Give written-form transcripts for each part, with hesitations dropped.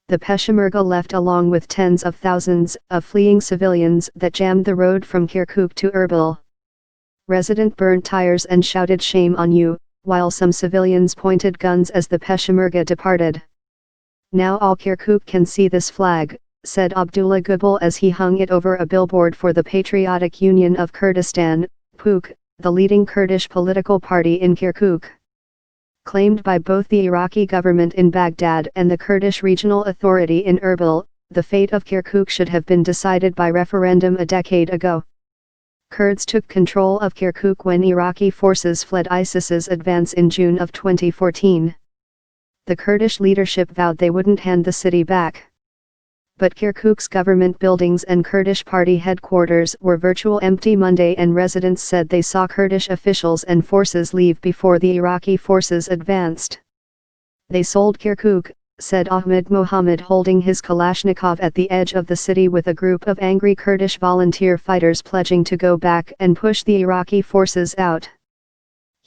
the peshmerga left along with tens of thousands of fleeing civilians that jammed the road from Kirkuk to Erbil. Resident burned tires and shouted "Shame on you," while some civilians pointed guns as the peshmerga departed. "Now all Kirkuk can see this flag," said Abdullah Gubal as he hung it over a billboard for the Patriotic Union of Kurdistan, PUK, the leading Kurdish political party in Kirkuk. Claimed by both the Iraqi government in Baghdad and the Kurdish Regional Authority in Erbil, the fate of Kirkuk should have been decided by referendum a decade ago. Kurds took control of Kirkuk when Iraqi forces fled ISIS's advance in June of 2014. The Kurdish leadership vowed they wouldn't hand the city back. But Kirkuk's government buildings and Kurdish party headquarters were virtually empty Monday, and residents said they saw Kurdish officials and forces leave before the Iraqi forces advanced. "They sold Kirkuk," said Ahmed Mohammed, holding his Kalashnikov at the edge of the city with a group of angry Kurdish volunteer fighters pledging to go back and push the Iraqi forces out.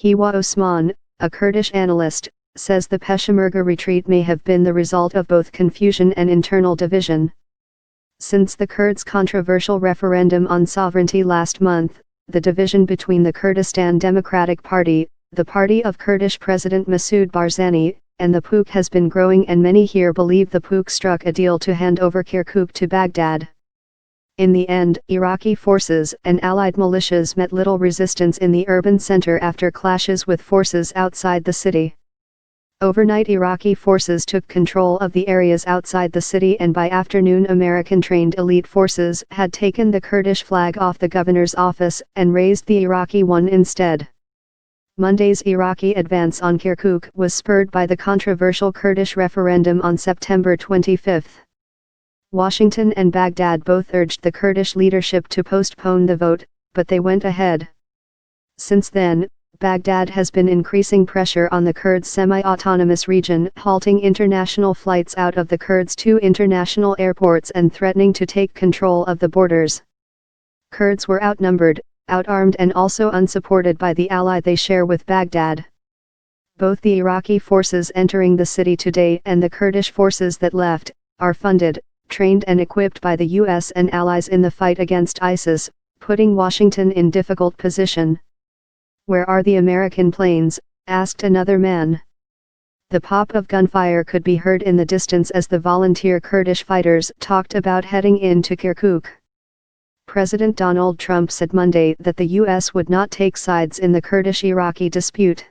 Hiwa Osman, a Kurdish analyst, says the peshmerga retreat may have been the result of both confusion and internal division. Since the Kurds' controversial referendum on sovereignty last month, the division between the Kurdistan Democratic Party, the party of Kurdish President Masoud Barzani, and the PUK has been growing, and many here believe the PUK struck a deal to hand over Kirkuk to Baghdad. In the end, Iraqi forces and allied militias met little resistance in the urban center after clashes with forces outside the city. Overnight, Iraqi forces took control of the areas outside the city, and by afternoon American-trained elite forces had taken the Kurdish flag off the governor's office and raised the Iraqi one instead. Monday's Iraqi advance on Kirkuk was spurred by the controversial Kurdish referendum on September 25. Washington and Baghdad both urged the Kurdish leadership to postpone the vote, but they went ahead. Since then, Baghdad has been increasing pressure on the Kurds' semi-autonomous region, halting international flights out of the Kurds' two international airports and threatening to take control of the borders. Kurds were outnumbered, outarmed, and also unsupported by the ally they share with Baghdad. Both the Iraqi forces entering the city today and the Kurdish forces that left are funded, trained and equipped by the US and allies in the fight against ISIS, putting Washington in difficult position. "Where are the American planes?" asked another man. The pop of gunfire could be heard in the distance as the volunteer Kurdish fighters talked about heading into Kirkuk. President Donald Trump said Monday that the U.S. would not take sides in the Kurdish-Iraqi dispute.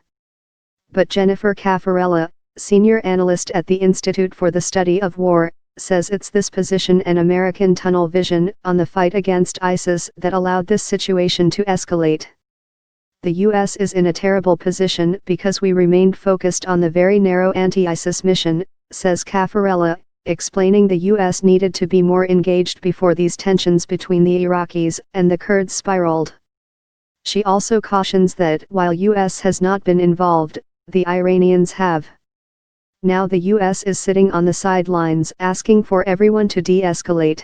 But Jennifer Caffarella, senior analyst at the Institute for the Study of War, says it's this position and American tunnel vision on the fight against ISIS that allowed this situation to escalate. "The U.S. is in a terrible position because we remained focused on the very narrow anti-ISIS mission," says Caffarella, explaining the U.S. needed to be more engaged before these tensions between the Iraqis and the Kurds spiraled. She also cautions that while U.S. has not been involved, the Iranians have. Now the U.S. is sitting on the sidelines asking for everyone to de-escalate.